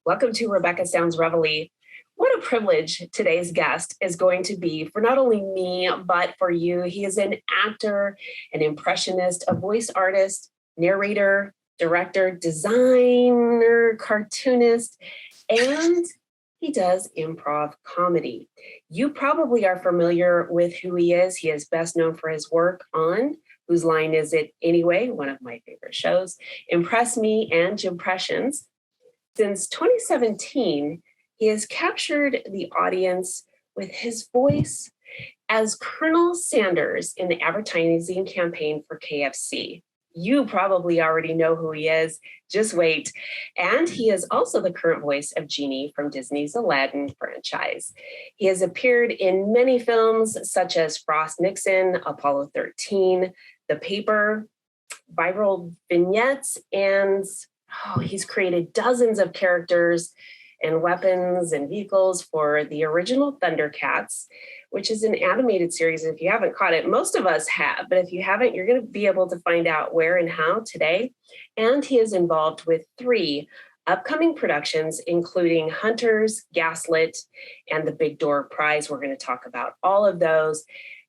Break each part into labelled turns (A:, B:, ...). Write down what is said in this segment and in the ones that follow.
A: Welcome to Rebecca Sounds Reveille. What a privilege today's guest is going to be for not only me, but for you. He is an actor, an impressionist, a voice artist, narrator, director, designer, cartoonist, and he does improv comedy. You probably are familiar with who he is. He is best known for his work on Whose Line Is It Anyway? One of my favorite shows, Impress Me and JIMPRESSIONS. Since 2017, he has captured the audience with his voice as Colonel Sanders in the advertising campaign for KFC. You probably already know who he is. Just wait. And he is also the current voice of Genie from Disney's Aladdin franchise. He has appeared in many films such as Nixon, Apollo 13, The Paper, viral vignettes, and he's created dozens of characters and weapons and vehicles for the original Thundercats, which is an animated series. If you haven't caught it, most of us have, but if you haven't, you're going to be able to find out where and how today. And he is involved with 3 upcoming productions, including Hunters, Gaslit, and the Big Door Prize. We're going to talk about all of those.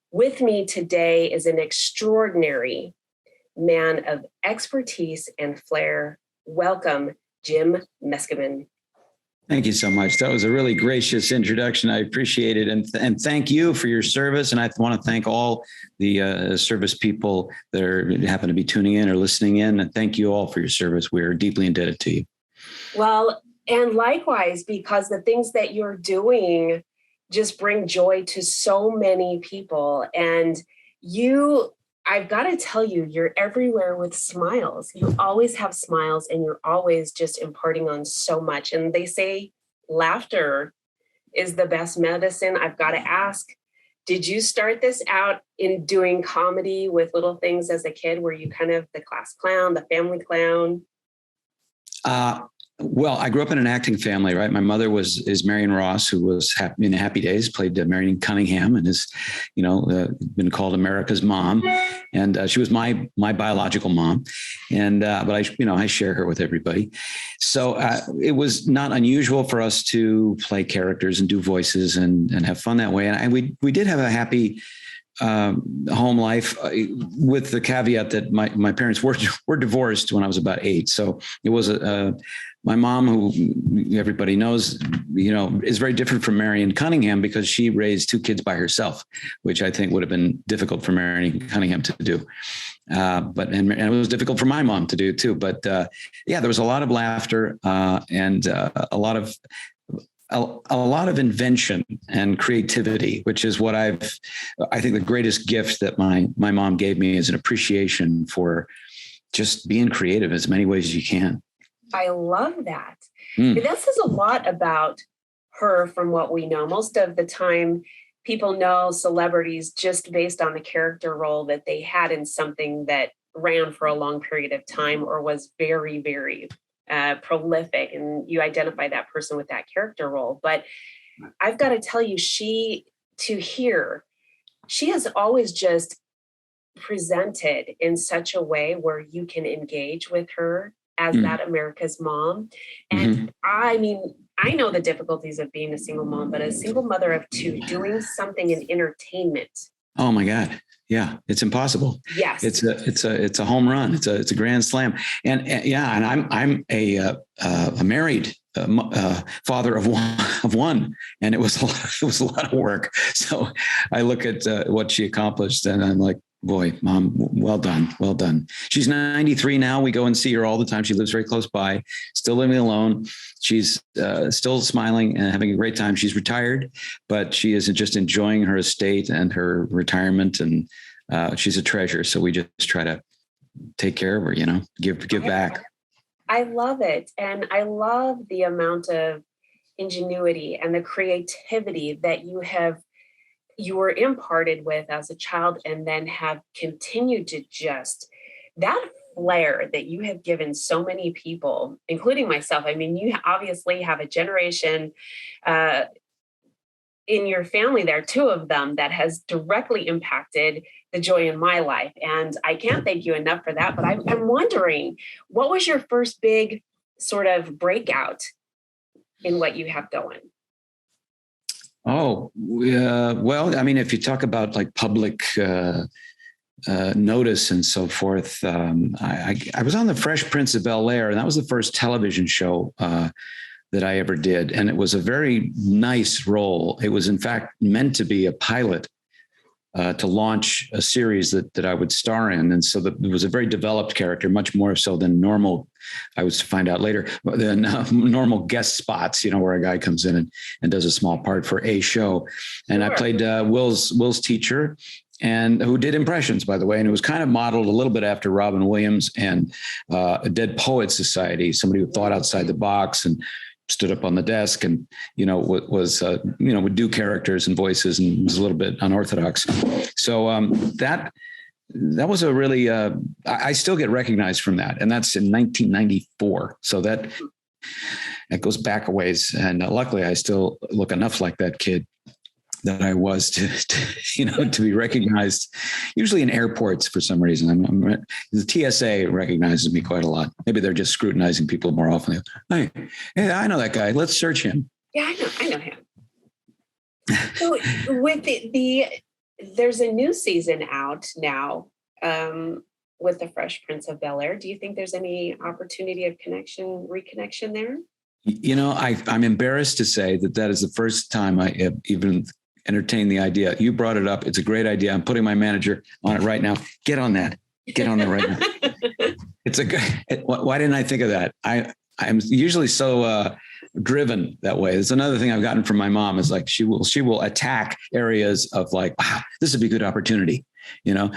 A: With me today is an extraordinary man of expertise and flair. Welcome, Jim Meskimen.
B: Thank you so much. That was a really gracious introduction. I appreciate it. And thank you for your service. And I want to thank all the service people that happen to be tuning in or listening in. And thank you all for your service. We are deeply indebted to you.
A: Well, and likewise, because the things that you're doing just bring joy to so many people. And I've got to tell you, you're everywhere with smiles. You always have smiles and you're always just imparting on so much. And they say laughter is the best medicine. I've got to ask, did you start this out in doing comedy with little things as a kid? Were you kind of the class clown, the family clown?
B: Well, I grew up in an acting family, right? My mother is Marion Ross, who was in Happy Days, played Marion Cunningham, and is, been called America's mom. And she was my biological mom, and but I share her with everybody. So it was not unusual for us to play characters and do voices and have fun that way. And we did have a happy home life, with the caveat that my parents were divorced when I was about 8. So it was my mom, who everybody knows, is very different from Marion Cunningham because she raised 2 kids by herself, which I think would have been difficult for Marion Cunningham to do. But it was difficult for my mom to do too. But there was a lot of laughter and a lot of invention and creativity, which is what I think the greatest gift that my mom gave me is an appreciation for just being creative as many ways as you can.
A: I love that. That says a lot about her from what we know. Most of the time, people know celebrities just based on the character role that they had in something that ran for a long period of time or was very, very prolific, and you identify that person with that character role. But I've got to tell you, she has always just presented in such a way where you can engage with her as that America's mom. And I mean, I know the difficulties of being a single mom, but a single mother of 2 doing something in entertainment.
B: Oh my God. Yeah, it's impossible.
A: Yes,
B: it's a home run. It's a grand slam. And I'm a married father of one, and it was a lot of work. So I look at what she accomplished, and I'm like, boy, Mom, well done. She's 93 now. We go and see her all the time. She lives very close by, still living alone. She's still smiling and having a great time. She's retired, but she is just enjoying her estate and her retirement. And she's a treasure. So we just try to take care of her, give back.
A: I love it. And I love the amount of ingenuity and the creativity that you were imparted with as a child, and then have continued to just that flair that you have given so many people, including myself. I mean, you obviously have a generation in your family there, 2 of them, that has directly impacted the joy in my life. And I can't thank you enough for that. But I'm wondering, what was your first big sort of breakout in what you have going?
B: Oh, well, I mean, if you talk about like public notice and so forth, I was on the Fresh Prince of Bel-Air, and that was the first television show that I ever did. And it was a very nice role. It was, in fact, meant to be a pilot to launch a series that I would star in. And so it was a very developed character, much more so than normal, I was to find out later, than normal guest spots, where a guy comes in and does a small part for a show. And sure. I played Will's teacher, and who did impressions, by the way. And it was kind of modeled a little bit after Robin Williams and a Dead Poets Society, somebody who thought outside the box and stood up on the desk and, would do characters and voices and was a little bit unorthodox. So that was a really, I still get recognized from that. And that's in 1994. So that goes back a ways. And luckily I still look enough like that kid that I was to be recognized, usually in airports for some reason. The TSA recognizes me quite a lot. Maybe they're just scrutinizing people more often. Hey, I know that guy. Let's search him.
A: Yeah, I know him. So with there's a new season out now with the Fresh Prince of Bel-Air. Do you think there's any opportunity of reconnection there?
B: I'm embarrassed to say that is the first time I have even entertained the idea. You brought it up. It's a great idea. I'm putting my manager on it right now. Get on that right now. It's a good. Why didn't I think of that? I'm usually so driven that way. It's another thing I've gotten from my mom is like she will attack areas of like, wow, this would be a good opportunity, but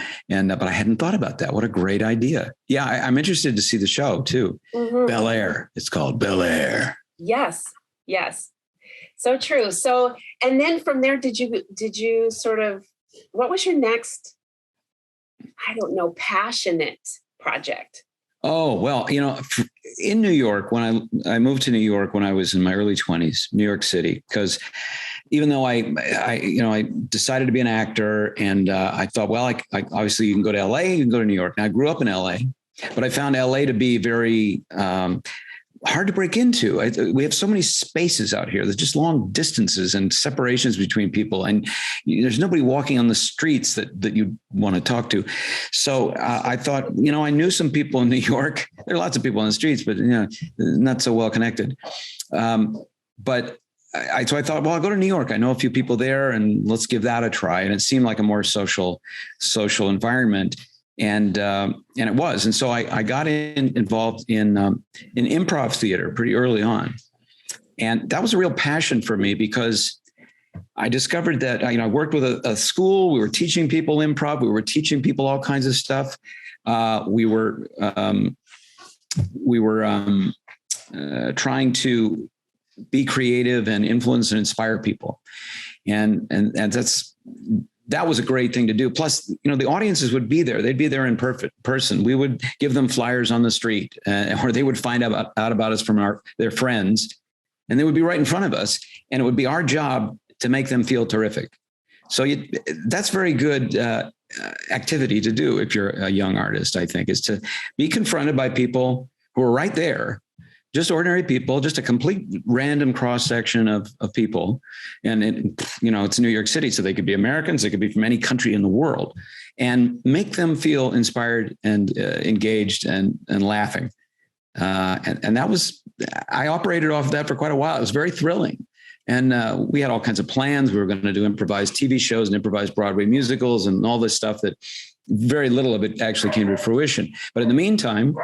B: I hadn't thought about that. What a great idea. Yeah, I'm interested to see the show too. Mm-hmm. Bel-Air. It's called Bel-Air.
A: Yes. So true. So, and then from there, did you sort of, what was your next, I don't know, passionate project?
B: Oh, well, in New York, when I moved to New York when I was in my early 20s, New York City, because even though I decided to be an actor and I thought, well, I obviously you can go to LA, you can go to New York. Now I grew up in LA, but I found LA to be very hard to break into. We have so many spaces out here. There's just long distances and separations between people. And there's nobody walking on the streets that you want to talk to. So I thought, I knew some people in New York. There are lots of people on the streets, but not so well connected. So I thought, well, I'll go to New York. I know a few people there and let's give that a try. And it seemed like a more social environment. And it was. And so I got involved in improv theater pretty early on. And that was a real passion for me because I discovered that, I worked with a school. We were teaching people improv. We were teaching people all kinds of stuff. We were trying to be creative and influence and inspire people. And that was a great thing to do. Plus, the audiences would be there. They'd be there in person. We would give them flyers on the street or they would find out about us from their friends, and they would be right in front of us. And it would be our job to make them feel terrific. So that's very good activity to do if you're a young artist, I think, is to be confronted by people who are right there, just ordinary people, just a complete random cross-section of people. And it's New York City, so they could be Americans, they could be from any country in the world, and make them feel inspired and engaged and laughing. And that was, I operated off of that for quite a while. It was very thrilling. And we had all kinds of plans. We were going to do improvised TV shows and improvised Broadway musicals and all this stuff that very little of it actually came to fruition. But in the meantime,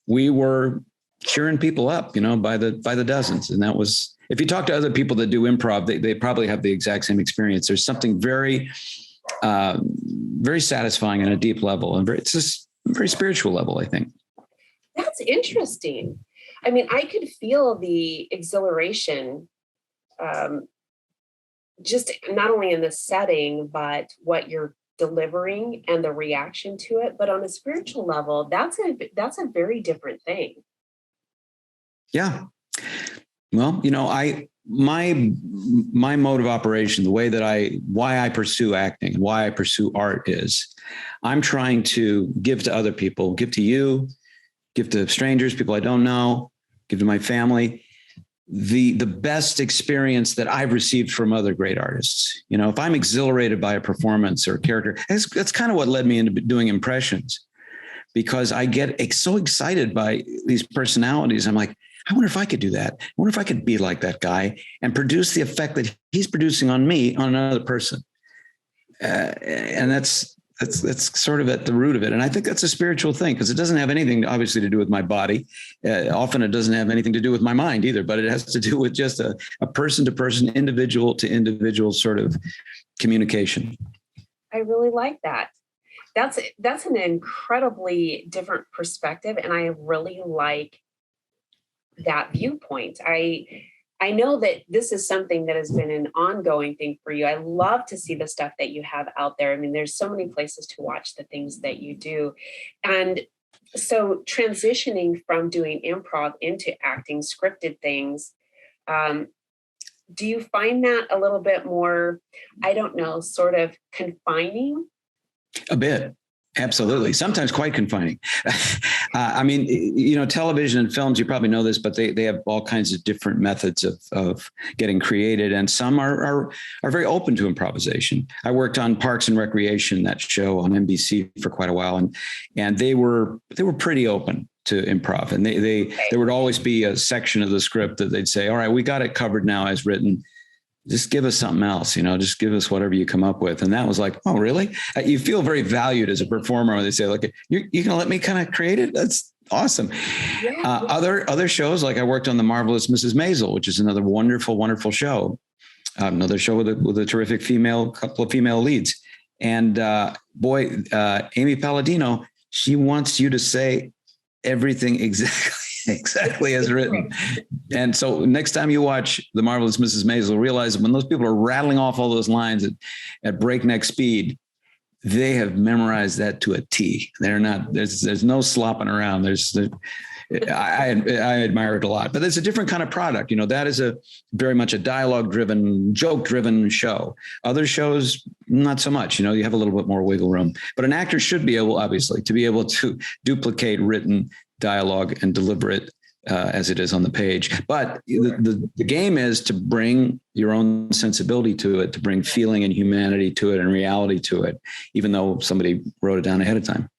B: we were cheering people up, by the dozens. And that was, if you talk to other people that do improv, they probably have the exact same experience. There's something very, very satisfying on a deep level, and it's just a very spiritual level, I think.
A: That's interesting. I mean, I could feel the exhilaration, just not only in the setting, but what you're delivering and the reaction to it. But on a spiritual level, that's a very different thing.
B: Yeah. Well, my mode of operation, the way that why I pursue acting, why I pursue art is I'm trying to give to other people, give to you, give to strangers, people I don't know, give to my family, the best experience that I've received from other great artists. You know, if I'm exhilarated by a performance or a character, that's kind of what led me into doing impressions, because I get so excited by these personalities. I'm like, I wonder if I could do that. I wonder if I could be like that guy and produce the effect that he's producing on me, on another person. And that's sort of at the root of it. And I think that's a spiritual thing, because it doesn't have anything obviously to do with my body. Often it doesn't have anything to do with my mind either, but it has to do with just a person to person, individual to individual sort of communication.
A: I really like that. That's an incredibly different perspective. And I really like that viewpoint. I know that this is something that has been an ongoing thing for you. I love to see the stuff that you have out there. I mean, there's so many places to watch the things that you do. And so transitioning from doing improv into acting scripted things, do you find that a little bit more, I don't know, sort of confining?
B: A bit. Absolutely. Sometimes quite confining. I mean, you know, television and films, you probably know this, but they have all kinds of different methods of getting created. And some are very open to improvisation. I worked on Parks and Recreation, that show on NBC, for quite a while. And they were pretty open to improv. And there would always be a section of the script that they'd say, all right, we got it covered now as written. Just give us something else, you know, just give us whatever you come up with. And that was like, oh, really? You feel very valued as a performer when they say, like, you're going to let me kind of create it? That's awesome. Yeah. Other shows, like I worked on The Marvelous Mrs. Maisel, which is another wonderful, wonderful show. Another show with a terrific couple of female leads. And Amy Palladino, she wants you to say everything exactly as written. And so next time you watch The Marvelous Mrs. Maisel, realize when those people are rattling off all those lines at breakneck speed, they have memorized that to a T. They're not, there's no slopping around. I admire it a lot, but it's a different kind of product. You know, that is very much a dialogue driven, joke driven show. Other shows, not so much. You know, you have a little bit more wiggle room, but an actor should be able, obviously, to be able to duplicate written dialogue and deliver it as it is on the page. But the game is to bring your own sensibility to it, to bring feeling and humanity to it and reality to it, even though somebody wrote it down ahead of time.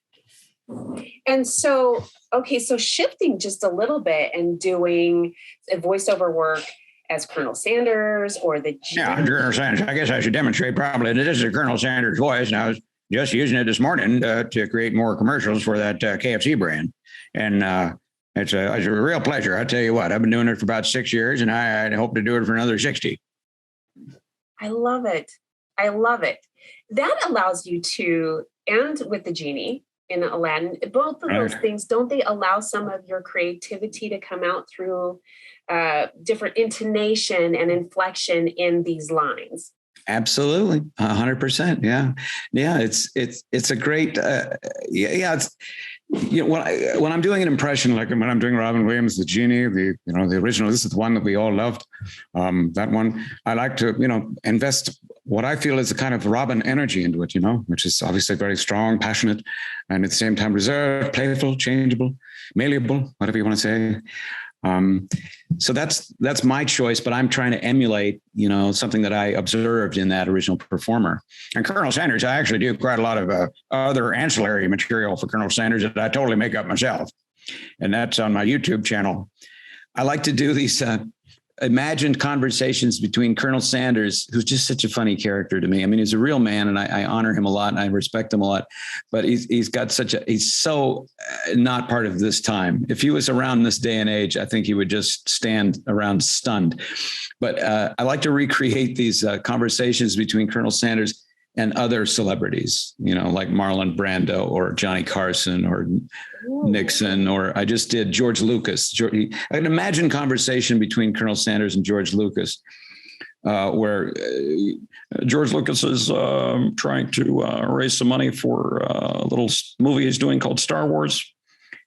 A: And so, okay, so shifting just a little bit and doing a voiceover work as Colonel Sanders or the Genie.
C: Yeah, Colonel Sanders. I guess I should demonstrate probably that this is Colonel Sanders' voice, and I was just using it this morning to create more commercials for that KFC brand. And it's a real pleasure. I tell you what, I've been doing it for about 6 years, and I hope to do it for another 60.
A: I love it. I love it. That allows you to, and with the Genie in Aladdin, both of those things, don't they allow some of your creativity to come out through different intonation and inflection in these lines?
B: Absolutely. 100%. Yeah. Yeah. It's a great, it's, you know, when I'm doing an impression, like when I'm doing Robin Williams, the Genie, the original, this is the one that we all loved. That one, I like to, invest what I feel is a kind of Robin energy into it, which is obviously very strong, passionate, and at the same time reserved, playful, changeable, malleable, whatever you want to say. So that's my choice, but I'm trying to emulate, something that I observed in that original performer. And Colonel Sanders, I actually do quite a lot of other ancillary material for Colonel Sanders that I totally make up myself. And that's on my YouTube channel. I like to do these imagined conversations between Colonel Sanders, who's just such a funny character to me. I mean, he's a real man, and I honor him a lot, and I respect him a lot. But he's so not part of this time. If he was around this day and age, I think he would just stand around stunned. But I like to recreate these conversations between Colonel Sanders and other celebrities, like Marlon Brando or Johnny Carson or Nixon, or I just did George Lucas. I can imagine conversation between Colonel Sanders and George Lucas, where George Lucas is trying to raise some money for a little movie he's doing called Star Wars.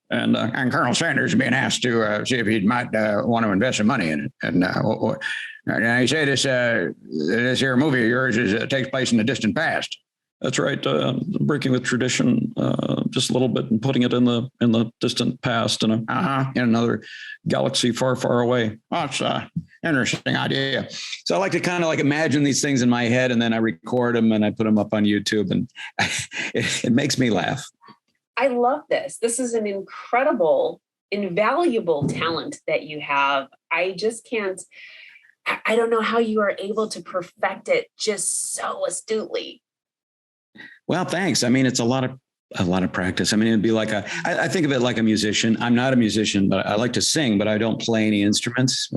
B: And Colonel Sanders being asked to see if he might want to invest some money in it. And you say this here movie of yours takes place in the distant past.
D: That's right. Breaking with tradition just a little bit and putting it in the distant past in another galaxy far, far away.
C: Oh, it's an interesting idea.
B: So I like to kind of like imagine these things in my head, and then I record them and I put them up on YouTube, and it makes me laugh.
A: I love this. This is an incredible, invaluable talent that you have. I just can't, I don't know how you are able to perfect it just so astutely.
B: Well, thanks. I mean, it's a lot of practice. I mean, it'd be like I think of it like a musician. I'm not a musician, but I like to sing, but I don't play any instruments.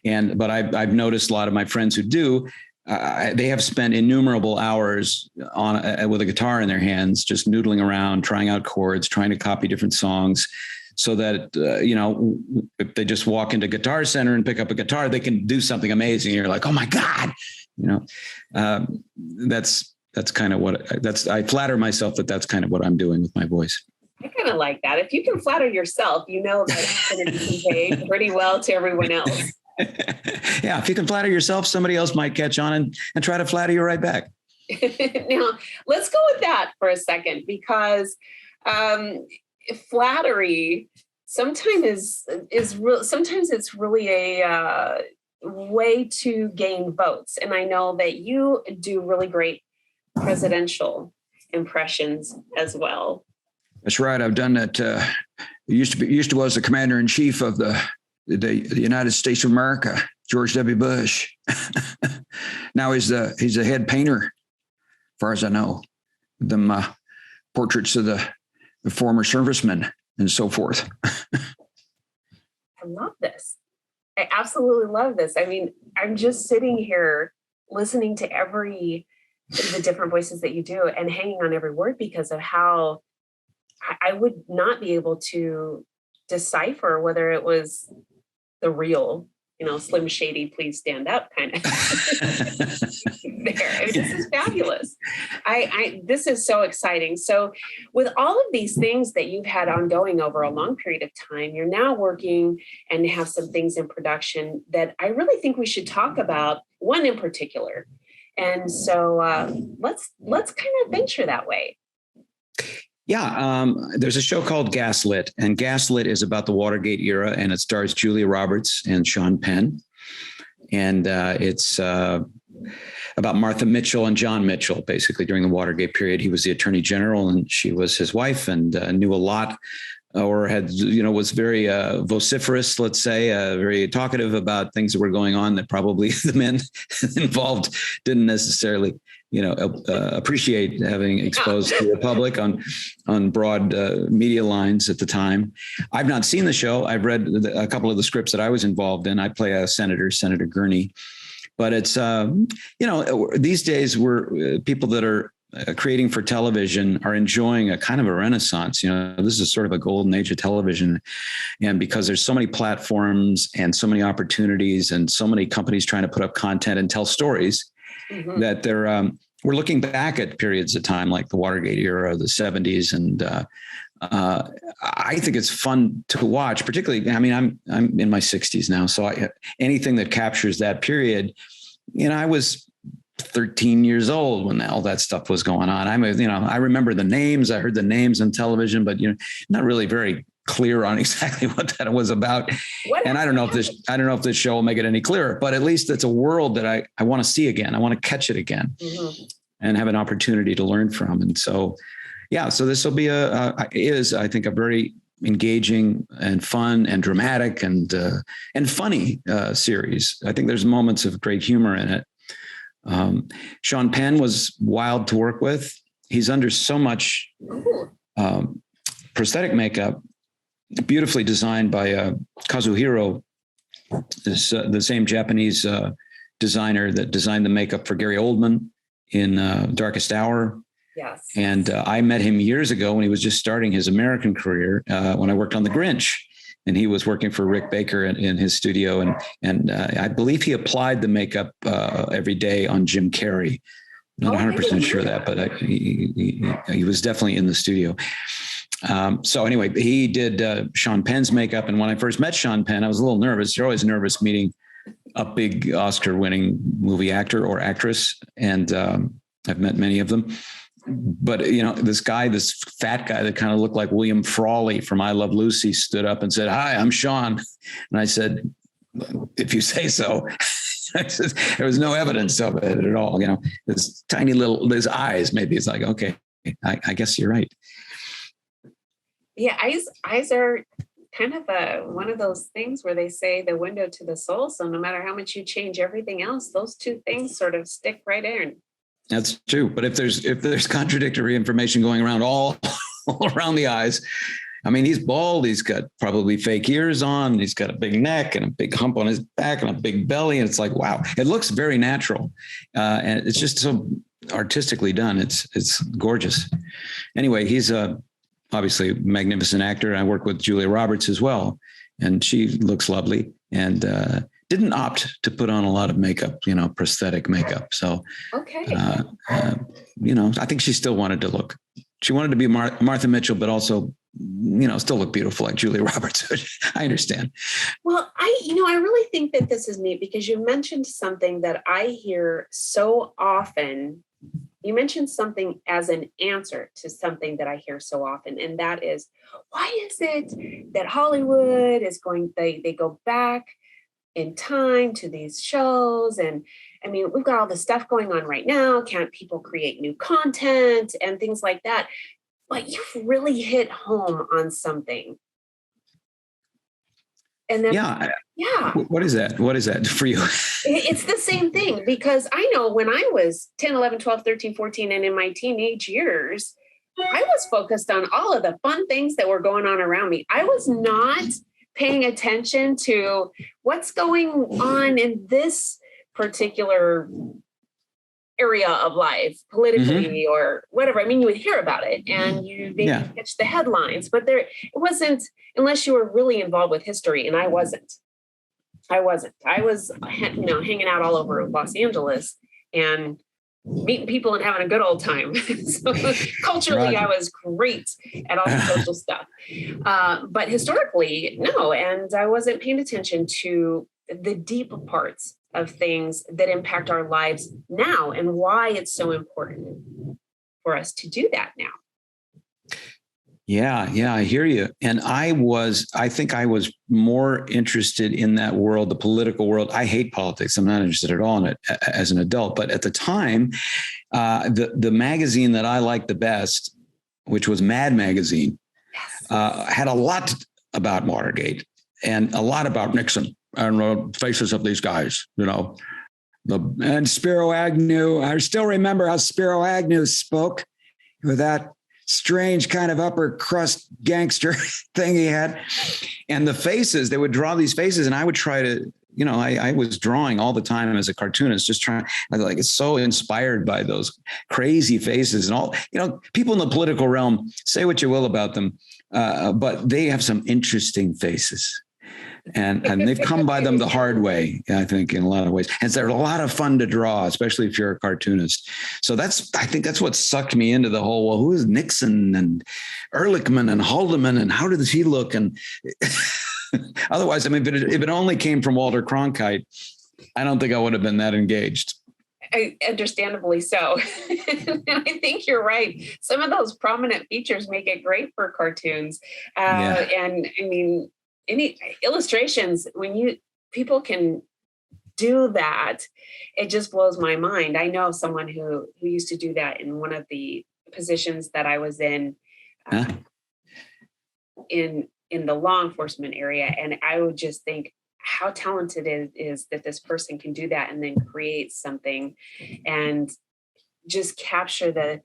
B: But I've noticed a lot of my friends who do, they have spent innumerable hours on with a guitar in their hands, just noodling around, trying out chords, trying to copy different songs, so that if they just walk into Guitar Center and pick up a guitar, they can do something amazing. You're like, oh my God, that's kind of what I flatter myself that that's kind of what I'm doing with my voice.
A: I kind of like that. If you can flatter yourself, you know that it's going to be conveyed pretty well to everyone else.
B: Yeah. If you can flatter yourself, somebody else might catch on and try to flatter you right back.
A: Now, let's go with that for a second, because flattery sometimes it's really a way to gain votes. And I know that you do really great presidential impressions as well.
C: That's right. I've done that. Used to was the commander in chief of the United States of America, George W. Bush. Now he's the head painter, as far as I know. Them portraits of the former servicemen and so forth.
A: I love this. I absolutely love this. I mean, I'm just sitting here listening to the different voices that you do and hanging on every word, because of how I would not be able to decipher whether it was the real, Slim Shady, please stand up kind of there. I mean, this is fabulous. This is so exciting. So with all of these things that you've had ongoing over a long period of time, you're now working and have some things in production that I really think we should talk about, one in particular. And so let's kind of venture that way.
B: Yeah, there's a show called Gaslit, and Gaslit is about the Watergate era, and it stars Julia Roberts and Sean Penn. And it's about Martha Mitchell and John Mitchell, basically during the Watergate period. He was the attorney general and she was his wife, and knew a lot, or had, was very vociferous, let's say, very talkative about things that were going on that probably the men involved didn't necessarily appreciate having exposed to the public on broad media lines at the time. I've not seen the show. I've read a couple of the scripts that I was involved in. I play a Senator Gurney, but it's, these days we're people that are creating for television are enjoying a kind of a renaissance. This is sort of a golden age of television. And because there's so many platforms and so many opportunities and so many companies trying to put up content and tell stories, mm-hmm. that we're looking back at periods of time like the Watergate era, the 70s. And I think it's fun to watch, particularly, I mean, I'm in my 60s now. So anything that captures that period, I was 13 years old when all that stuff was going on. I remember the names, I heard the names on television, but, not really very clear on exactly what that was about. And I don't know if this show will make it any clearer, but at least it's a world that I want to see again. I want to catch it again, mm-hmm. and have an opportunity to learn from. And so, so this will be I think, a very engaging and fun and dramatic and funny series. I think there's moments of great humor in it. Sean Penn was wild to work with. He's under so much prosthetic makeup, beautifully designed by Kazuhiro, the same Japanese designer that designed the makeup for Gary Oldman in Darkest Hour.
A: Yes.
B: And I met him years ago when he was just starting his American career, when I worked on The Grinch. And he was working for Rick Baker in his studio. And I believe he applied the makeup every day on Jim Carrey. Not 100% sure that, but he was definitely in the studio. So anyway, he did Sean Penn's makeup. And when I first met Sean Penn, I was a little nervous. You're always nervous meeting a big Oscar-winning movie actor or actress. And I've met many of them. but this fat guy that kind of looked like William Frawley from I Love Lucy stood up and said, "Hi, I'm Sean." And I said, "If you say so." There was no evidence of it at all. This tiny little, his eyes, maybe it's like, okay, I guess you're right.
A: Yeah. Eyes are kind of one of those things where they say the window to the soul. So no matter how much you change everything else, those two things sort of stick right in.
B: That's true. But if there's contradictory information going around all around the eyes, I mean, he's bald. He's got probably fake ears on. He's got a big neck and a big hump on his back and a big belly. And it's like, wow, it looks very natural. And it's just so artistically done. It's gorgeous. Anyway, he's obviously a magnificent actor. I work with Julia Roberts as well. And she looks lovely and didn't opt to put on a lot of makeup, prosthetic makeup. So,
A: okay.
B: I think she still wanted to look. She wanted to be Martha Mitchell, but also still look beautiful like Julia Roberts. I understand.
A: Well, I really think that this is neat because you mentioned something that I hear so often. You mentioned something as an answer to something that I hear so often. And that is, why is it that Hollywood is they go back in time to these shows? And I mean, we've got all this stuff going on right now. Can't people create new content and things like that? But you've really hit home on something. And then, yeah.
B: What is that? What is that for you?
A: It's the same thing, because I know when I was 10, 11, 12, 13, 14, and in my teenage years, I was focused on all of the fun things that were going on around me. I was not paying attention to what's going on in this particular area of life politically or whatever. I mean, you would hear about it and you maybe catch the headlines, but it wasn't, unless you were really involved with history. And I wasn't. I was, hanging out all over Los Angeles and meeting people and having a good old time. So culturally, I was great at all the social stuff. But historically, no. And I wasn't paying attention to the deep parts of things that impact our lives now and why it's so important for us to do that now.
B: Yeah, I hear you. And I think I was more interested in that world, the political world. I hate politics. I'm not interested at all in it as an adult. But at the time, the magazine that I liked the best, which was Mad Magazine, had a lot about Watergate and a lot about Nixon and the faces of these guys, and Spiro Agnew. I still remember how Spiro Agnew spoke with that strange kind of upper crust gangster thing he had. And the faces, they would draw these faces and I would try to, I was drawing all the time as a cartoonist, just trying, it's so inspired by those crazy faces and all, people in the political realm, say what you will about them, but they have some interesting faces. And they've come by them the hard way, I think, in a lot of ways. And they're a lot of fun to draw, especially if you're a cartoonist. So I think that's what sucked me into the whole, well, who is Nixon and Ehrlichman and Haldeman and how does he look? And otherwise, I mean, if it only came from Walter Cronkite, I don't think I would have been that engaged.
A: Understandably so. I think you're right. Some of those prominent features make it great for cartoons. And I mean, any illustrations, when people can do that, it just blows my mind. I know someone who used to do that in one of the positions that I was in the law enforcement area. And I would just think how talented it is that this person can do that and then create something and just capture the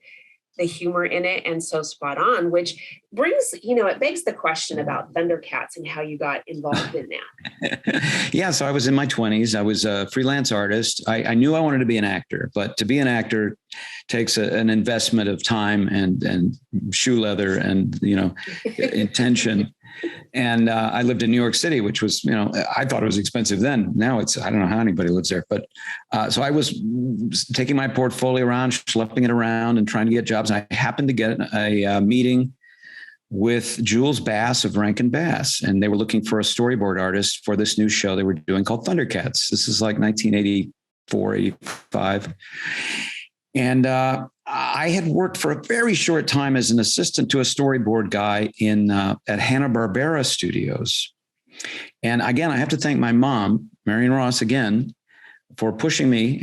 A: humor in it and so spot on, which brings, it begs the question about Thundercats and how you got involved in that.
B: Yeah. So I was in my 20s. I was a freelance artist. I knew I wanted to be an actor, but to be an actor takes an investment of time and shoe leather and, intention. And I lived in New York City, which was, I thought it was expensive then. Now I don't know how anybody lives there. But so I was taking my portfolio around, schlepping it around and trying to get jobs. And I happened to get a meeting with Jules Bass of Rankin Bass. And they were looking for a storyboard artist for this new show they were doing called Thundercats. This is like 1984, 85. And I had worked for a very short time as an assistant to a storyboard guy at Hanna-Barbera Studios. And again, I have to thank my mom, Marion Ross, again, for pushing me.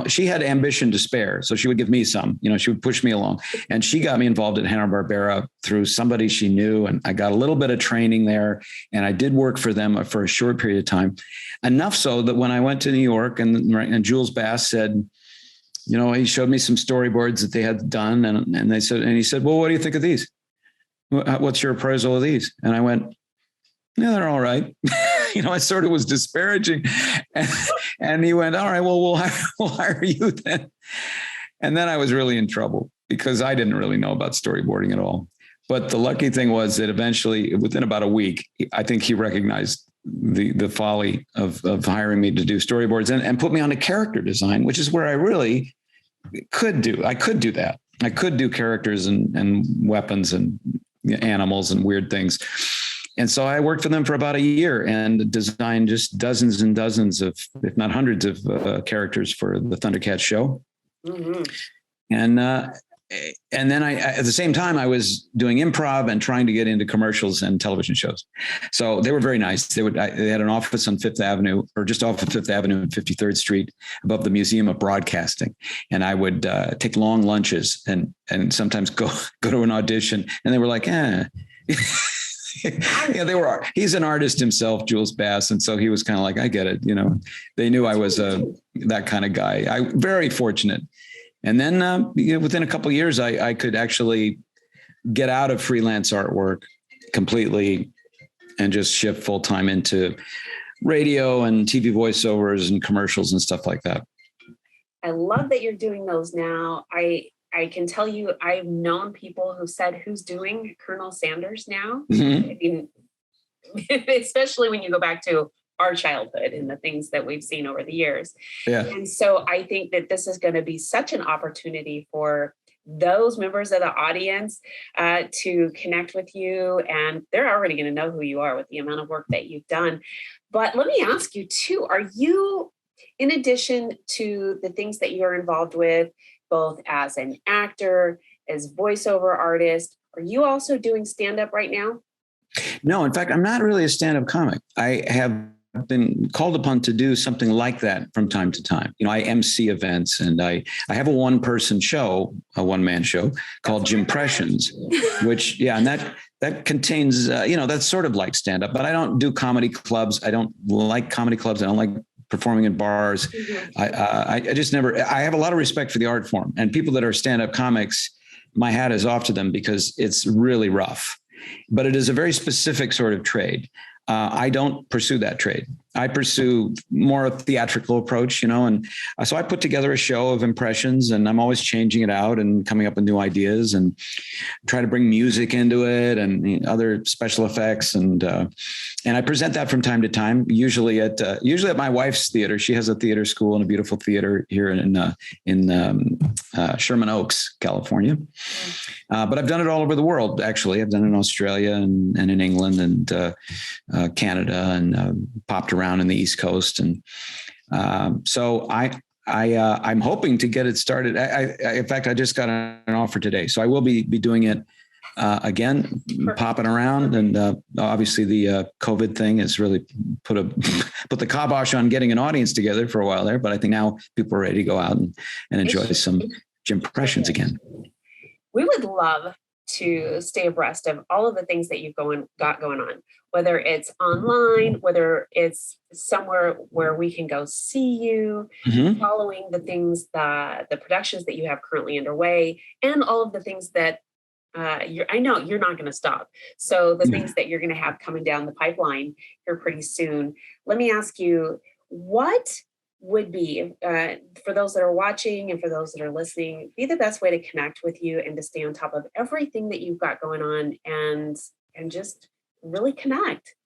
B: She had ambition to spare, so she would give me some. She would push me along, and she got me involved at Hanna-Barbera through somebody she knew, and I got a little bit of training there, and I did work for them for a short period of time, enough so that when I went to New York, and Jules Bass said, he showed me some storyboards that they had done, and he said, well, what do you think of these? What's your appraisal of these? And I went, yeah, they're all right. I sort of was disparaging, and he went, all right, well, we'll hire you then. And then I was really in trouble because I didn't really know about storyboarding at all. But the lucky thing was that eventually, within about a week, I think he recognized the folly of hiring me to do storyboards and put me on to character design, which is where I really could do. I could do that. I could do characters and weapons and animals and weird things. And so I worked for them for about a year and designed just dozens and dozens of, if not hundreds of characters for the Thundercats show. Mm-hmm. And then at the same time, I was doing improv and trying to get into commercials and television shows. So they were very nice. They had an office on Fifth Avenue, or just off of Fifth Avenue and 53rd Street, above the Museum of Broadcasting. And I would take long lunches and sometimes go to an audition. And they were like, he's an artist himself, Jules Bass. And so he was kind of like, I get it. They knew I was that kind of guy. Very fortunate. And then within a couple of years, I could actually get out of freelance artwork completely and just shift full time into radio and TV voiceovers and commercials and stuff like that.
A: I love that you're doing those now. I can tell you, I've known people who said, who's doing Colonel Sanders now? Mm-hmm. I mean, especially when you go back to our childhood and the things that we've seen over the years. Yeah. And so I think that this is going to be such an opportunity for those members of the audience to connect with you. And they're already going to know who you are with the amount of work that you've done. But let me ask you too, are you, in addition to the things that you're involved with, both as an actor, as voiceover artist, are you also doing stand-up right now?
B: No, in fact, I'm not really a stand-up comic. I have been called upon to do something like that from time to time. I MC events, and I have a one-person show, a one-man show called JIMPRESSIONS, which, and that contains, that's sort of like stand-up, but I don't do comedy clubs. I don't like comedy clubs. I don't like performing in bars. Mm-hmm. I just never, I have a lot of respect for the art form, and people that are stand-up comics, my hat is off to them because it's really rough, but it is a very specific sort of trade. I don't pursue that trade. I pursue more a theatrical approach, and so I put together a show of impressions, and I'm always changing it out and coming up with new ideas and try to bring music into it and other special effects. And I present that from time to time, usually at my wife's theater. She has a theater school and a beautiful theater here in Sherman Oaks, California. But I've done it all over the world. Actually, I've done it in Australia and in England and Canada, and popped around in the East Coast. And so I'm hoping to get it started. In fact, I just got an offer today, so I will be doing it again, popping around. And obviously the COVID thing has really put the kibosh on getting an audience together for a while there. But I think now people are ready to go out and enjoy some JIMPRESSIONS again.
A: We would love to stay abreast of all of the things that you've got going on, whether it's online, whether it's somewhere where we can go see you, mm-hmm. following the things the productions that you have currently underway, and all of the things that I know you're not going to stop. So the things that you're going to have coming down the pipeline here pretty soon. Let me ask you, what would be, for those that are watching and for those that are listening, be the best way to connect with you and to stay on top of everything that you've got going on and just really connect?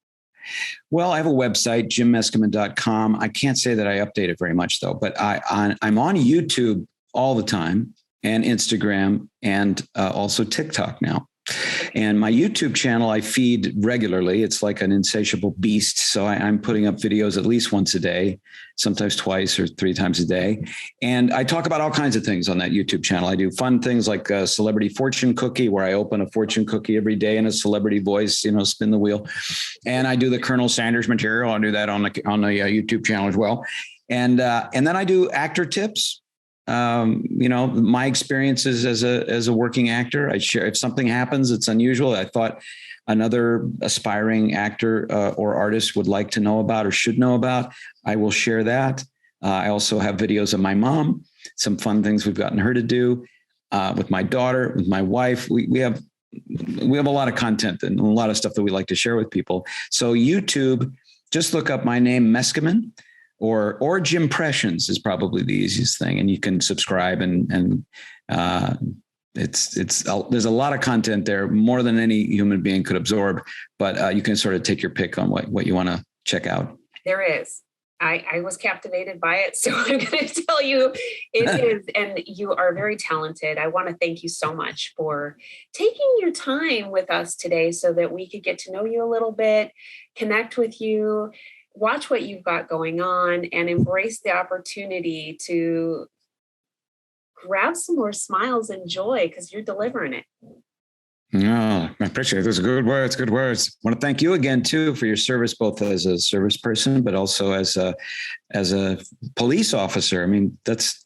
B: Well, I have a website, jimmeskimen.com. I can't say that I update it very much, though, but I'm on YouTube all the time, and Instagram, and also TikTok now. And my YouTube channel, I feed regularly. It's like an insatiable beast. So I'm putting up videos at least once a day, sometimes twice or 3 times a day. And I talk about all kinds of things on that YouTube channel. I do fun things like a celebrity fortune cookie, where I open a fortune cookie every day in a celebrity voice, spin the wheel. And I do the Colonel Sanders material. I'll do that on the YouTube channel as well. And then I do actor tips. My experiences as a working actor. I share if something happens that's unusual, I thought another aspiring actor or artist would like to know about or should know about, I will share that. I also have videos of my mom, some fun things we've gotten her to do with my daughter, with my wife. We have a lot of content and a lot of stuff that we like to share with people. So YouTube, just look up my name, Meskimen. Or JIMPRESSIONS is probably the easiest thing, and you can subscribe and there's a lot of content there, more than any human being could absorb. But you can sort of take your pick on what you want to check out.
A: There is. I was captivated by it, so I'm going to tell you it is, and you are very talented. I want to thank you so much for taking your time with us today, so that we could get to know you a little bit, connect with you, watch what you've got going on, and embrace the opportunity to grab some more smiles and joy, because you're delivering it.
B: No, I appreciate it. Those are good words. Good words. I want to thank you again too for your service, both as a service person, but also as a police officer. I mean, it's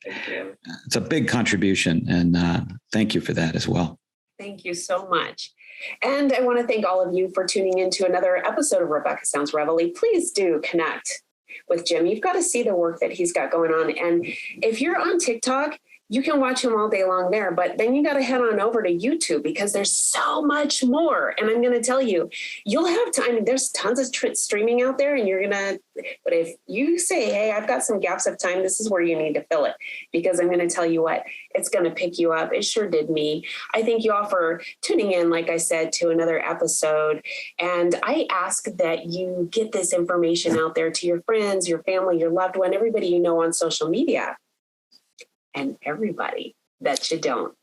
B: a big contribution, and thank you for that as well.
A: Thank you so much. And I want to thank all of you for tuning into another episode of Rebecca Sounds Reveille. Please do connect with Jim. You've got to see the work that he's got going on. And if you're on TikTok, you can watch him all day long there, but then you got to head on over to YouTube, because there's so much more. And I'm going to tell you, you'll have time. There's tons of streaming out there, and but if you say, hey, I've got some gaps of time, this is where you need to fill it, because I'm going to tell you what, it's going to pick you up. It sure did me. I thank you all for tuning in, like I said, to another episode. And I ask that you get this information out there to your friends, your family, your loved one, everybody you know on social media. And everybody that you don't.